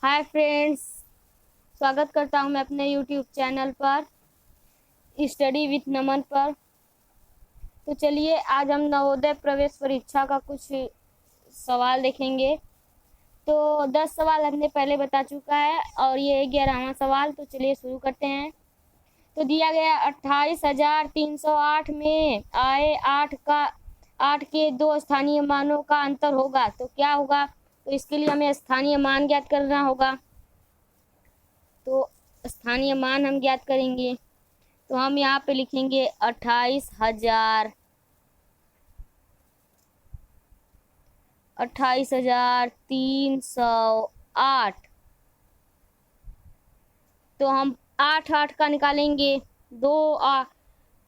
Hi friends, स्वागत करता हूं मैं अपने यूट्यूब चैनल पर स्टडी विथ नमन पर। तो चलिए आज हम नवोदय प्रवेश परीक्षा का कुछ सवाल देखेंगे। तो 10 सवाल हमने पहले बता चुका है और ये 11वां सवाल। तो चलिए शुरू करते हैं। तो दिया गया 28,308 में आए 8 के 2 स्थानीय मानों का अंतर होगा तो क्या होगा। तो इसके लिए हमें स्थानीय मान ज्ञात करना होगा। तो स्थानीय मान हम ज्ञात करेंगे तो हम यहाँ पे लिखेंगे 28,308। तो हम 8 का निकालेंगे, 2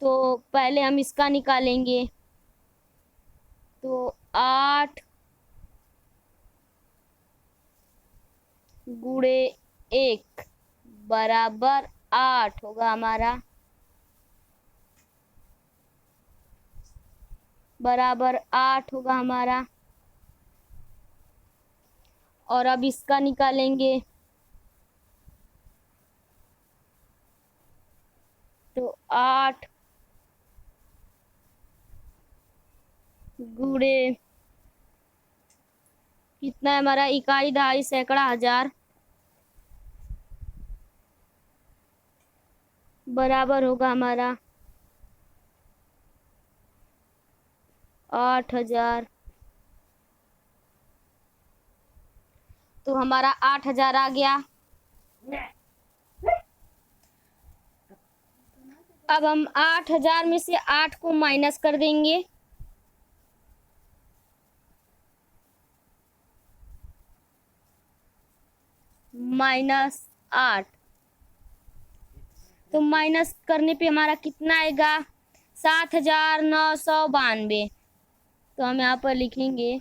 तो पहले हम इसका निकालेंगे। तो 8 गुणे 1 बराबर 8 होगा हमारा, और अब इसका निकालेंगे। तो 8 गुणे कितना है हमारा, इकाई दहाई सैकड़ा हजार, बराबर होगा हमारा 8,000। तो हमारा 8,000 आ गया। अब हम 8,000 में से 8 को माइनस कर देंगे। -8। तो माइनस करने पे हमारा कितना आएगा, 7,992। तो हम यहाँ पर लिखेंगे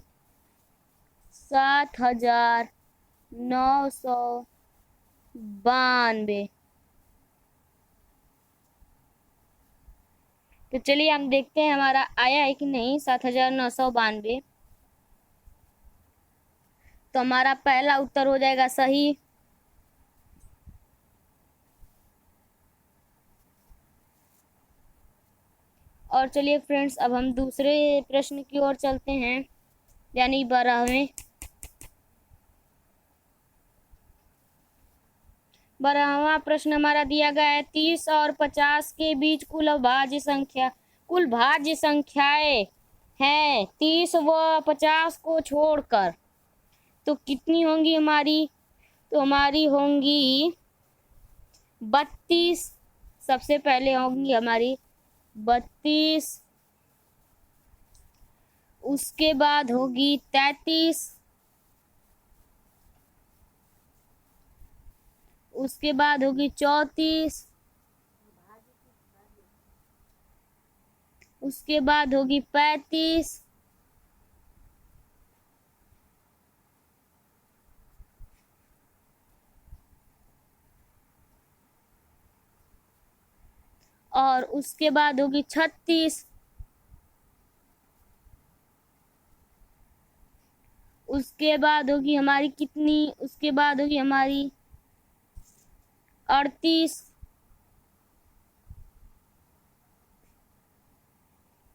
7,992। तो चलिए हम देखते हैं हमारा आया है कि नहीं 7,992। तो हमारा पहला उत्तर हो जाएगा सही। और चलिए फ्रेंड्स, अब हम दूसरे प्रश्न की ओर चलते हैं, यानी 12वें प्रश्न हमारा दिया गया है 30 और 50 के बीच कुल भाज्य संख्याएं हैं 30 व 50 को छोड़कर, तो कितनी होंगी हमारी। तो हमारी होंगी 32। सबसे पहले होंगी हमारी 32, उसके बाद होगी 33, उसके बाद होगी 34, उसके बाद होगी 35, और उसके बाद होगी 36, उसके बाद होगी हमारी कितनी, उसके बाद होगी हमारी 38,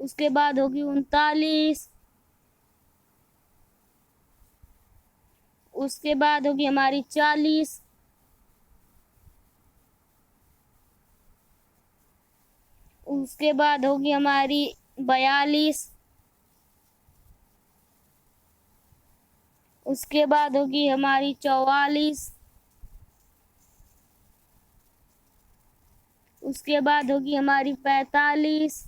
उसके बाद होगी 39, उसके बाद होगी हमारी 40, उसके बाद होगी हमारी 42, उसके बाद होगी हमारी 44, उसके बाद होगी हमारी 45,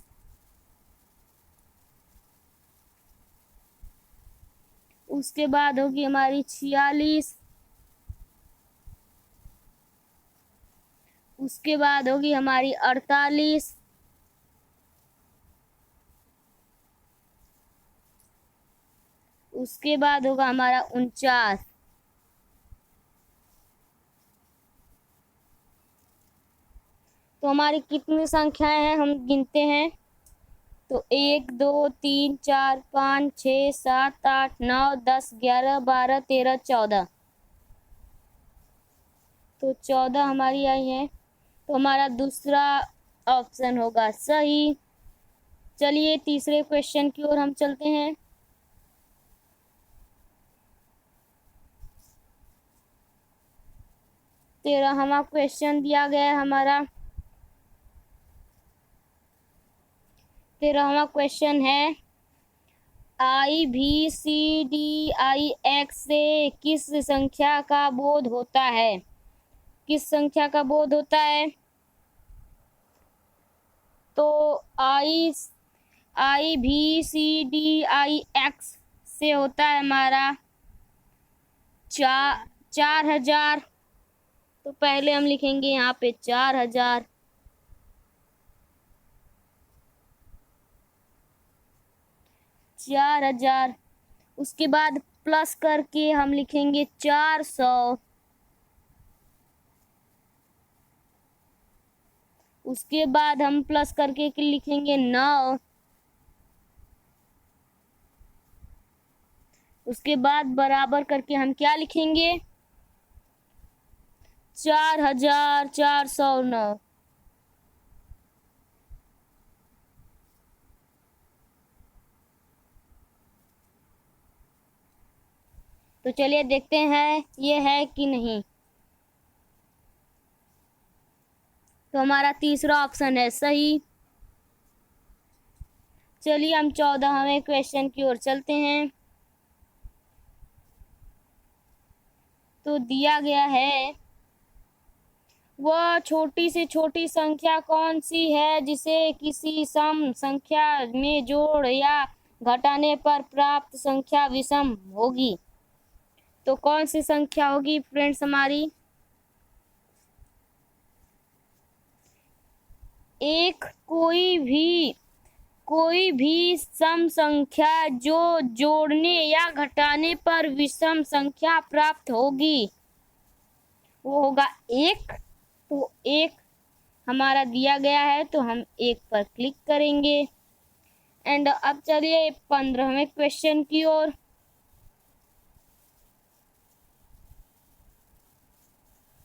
उसके बाद होगी हमारी 46, उसके बाद होगी हमारी 48, उसके बाद होगा हमारा 49। तो हमारी कितनी संख्याएं हैं हम गिनते हैं। तो 1 2 3 4 5 6 7 8 9 10 11 12 13 14। तो 14 हमारी आई है, तो हमारा दूसरा ऑप्शन होगा सही। चलिए तीसरे क्वेश्चन की ओर हम चलते हैं। तेरहवां क्वेश्चन दिया गया है हमारा। 13वां क्वेश्चन है, IVCDIX से किस संख्या का बोध होता है? किस संख्या का बोध होता है? तो IVCDIX से होता है हमारा 4000। तो पहले हम लिखेंगे यहाँ पे 4000, उसके बाद प्लस करके हम लिखेंगे 400, उसके बाद हम प्लस करके लिखेंगे 9, उसके बाद बराबर करके हम क्या लिखेंगे? 4409। तो चलिए देखते हैं ये है कि नहीं। तो हमारा तीसरा ऑप्शन है सही। चलिए हम 14वें क्वेश्चन की ओर चलते हैं। तो दिया गया है, वह छोटी से छोटी संख्या कौन सी है जिसे किसी सम संख्या में जोड़ या घटाने पर प्राप्त संख्या विषम होगी? तो कौन सी संख्या होगी फ्रेंड्स हमारी? एक कोई भी सम संख्या जो जोड़ने या घटाने पर विषम संख्या प्राप्त होगी, वो होगा एक। तो एक हमारा दिया गया है, तो हम एक पर क्लिक करेंगे। एंड अब चलिए 15वें क्वेश्चन की ओर।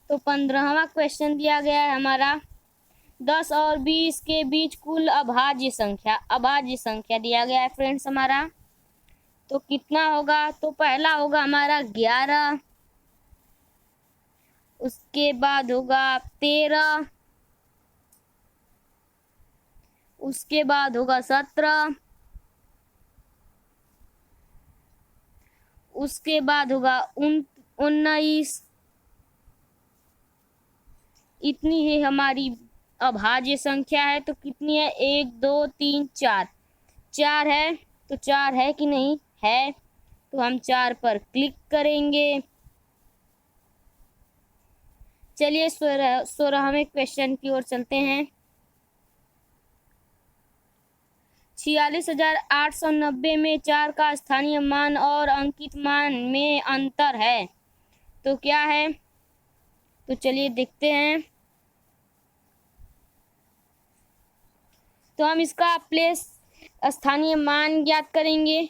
तो 15वां क्वेश्चन दिया गया है हमारा, 10 और 20 के बीच कुल अभाज्य संख्या दिया गया है फ्रेंड्स हमारा। तो कितना होगा? तो पहला होगा हमारा 11, उसके बाद होगा 13, उसके बाद होगा 17, उसके बाद होगा 19। इतनी ही हमारी अभाज्य संख्या है। तो कितनी है? 1 2 3 4, 4 है। तो 4 है कि नहीं है? तो हम 4 पर क्लिक करेंगे। चलिए 16वें क्वेश्चन की ओर चलते हैं। 46,890 में 4 का स्थानीय मान और अंकित मान में अंतर है, तो क्या है? तो चलिए देखते हैं। तो हम इसका प्लेस स्थानीय मान ज्ञात करेंगे।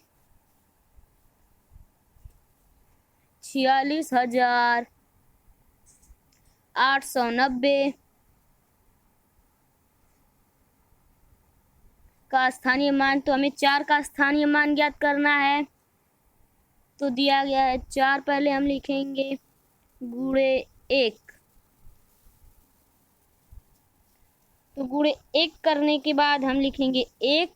46,890 का स्थानीय मान, तो हमें 4 का स्थानीय मान ज्ञात करना है। तो दिया गया है 4, पहले हम लिखेंगे गुणे 1। तो गुणे 1 करने के बाद हम लिखेंगे 1,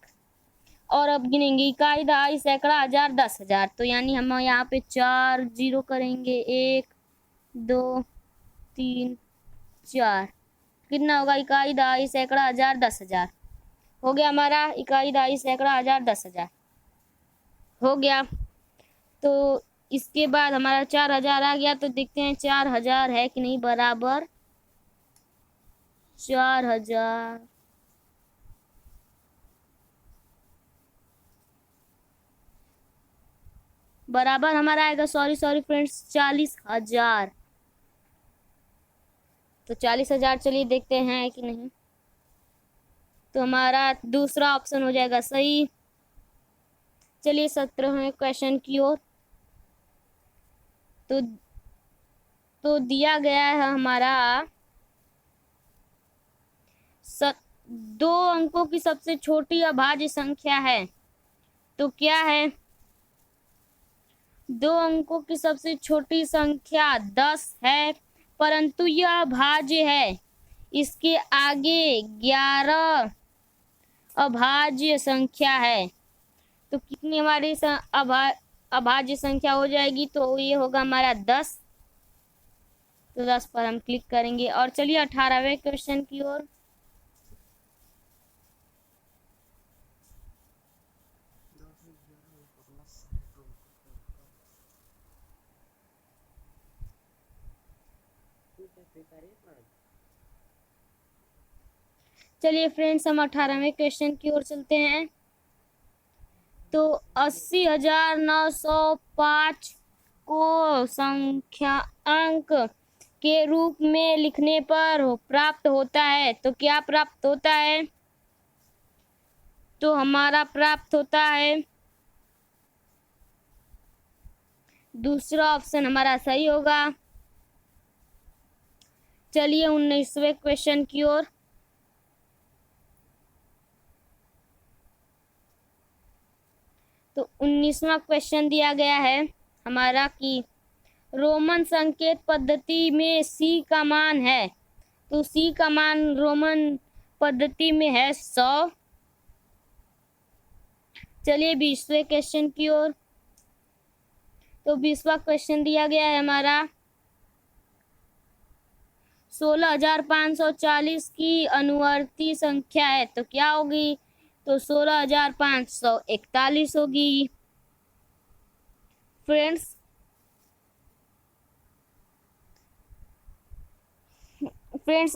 और अब गिनेंगे इकाई, दहाई, सैकड़ा, हजार, 10,000। तो यानी हम यहाँ पे 4 0 करेंगे, 1 2 3 4। कितना होगा? इकाई, दहाई, सैकड़ा, हजार, 10,000। हो गया हमारा इकाई, दहाई, सैकड़ा, हजार, 10,000 हो गया। तो इसके बाद हमारा 4,000 आ गया। तो देखते हैं 4,000 है कि नहीं बराबर। 4,000 बराबर हमारा आएगा, सॉरी फ्रेंड्स, 40,000। तो 40,000 चलिए देखते हैं कि नहीं। तो हमारा दूसरा ऑप्शन हो जाएगा सही। चलिए 17वें क्वेश्चन की ओर। तो तो दिया गया है हमारा 2 अंकों की सबसे छोटी अभाज्य संख्या है। तो क्या है? 2 अंकों की सबसे छोटी संख्या 10 है, परंतु यह अभाज्य है। इसके आगे 11 अभाज्य संख्या है। तो कितनी हमारी अभाज्य संख्या हो जाएगी? तो ये होगा हमारा 10। तो 10 पर हम क्लिक करेंगे और चलिए 18वें क्वेश्चन की ओर। चलिए फ्रेंड्स, हम 18वें क्वेश्चन की ओर चलते हैं। तो 80,905 को संख्या अंक के रूप में लिखने पर प्राप्त होता है। तो क्या प्राप्त होता है? तो हमारा प्राप्त होता है दूसरा ऑप्शन हमारा सही होगा। चलिए 19वें क्वेश्चन की ओर। तो 19वां क्वेश्चन दिया गया है हमारा कि रोमन संकेत पद्धति में सी का मान है। तो सी का मान रोमन पद्धति में है 100। चलिए 20वें क्वेश्चन की ओर। तो 20वां क्वेश्चन दिया गया है हमारा 16,540 की अनुवर्ती संख्या है। तो क्या होगी? तो 16,541 होगी। फ्रेंड्स,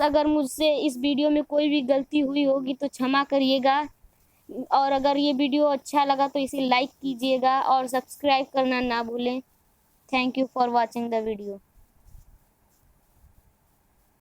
अगर मुझसे इस वीडियो में कोई भी गलती हुई होगी तो क्षमा करिएगा। और अगर ये वीडियो अच्छा लगा तो इसे लाइक कीजिएगा और सब्सक्राइब करना ना भूलें। Thank you for watching the video.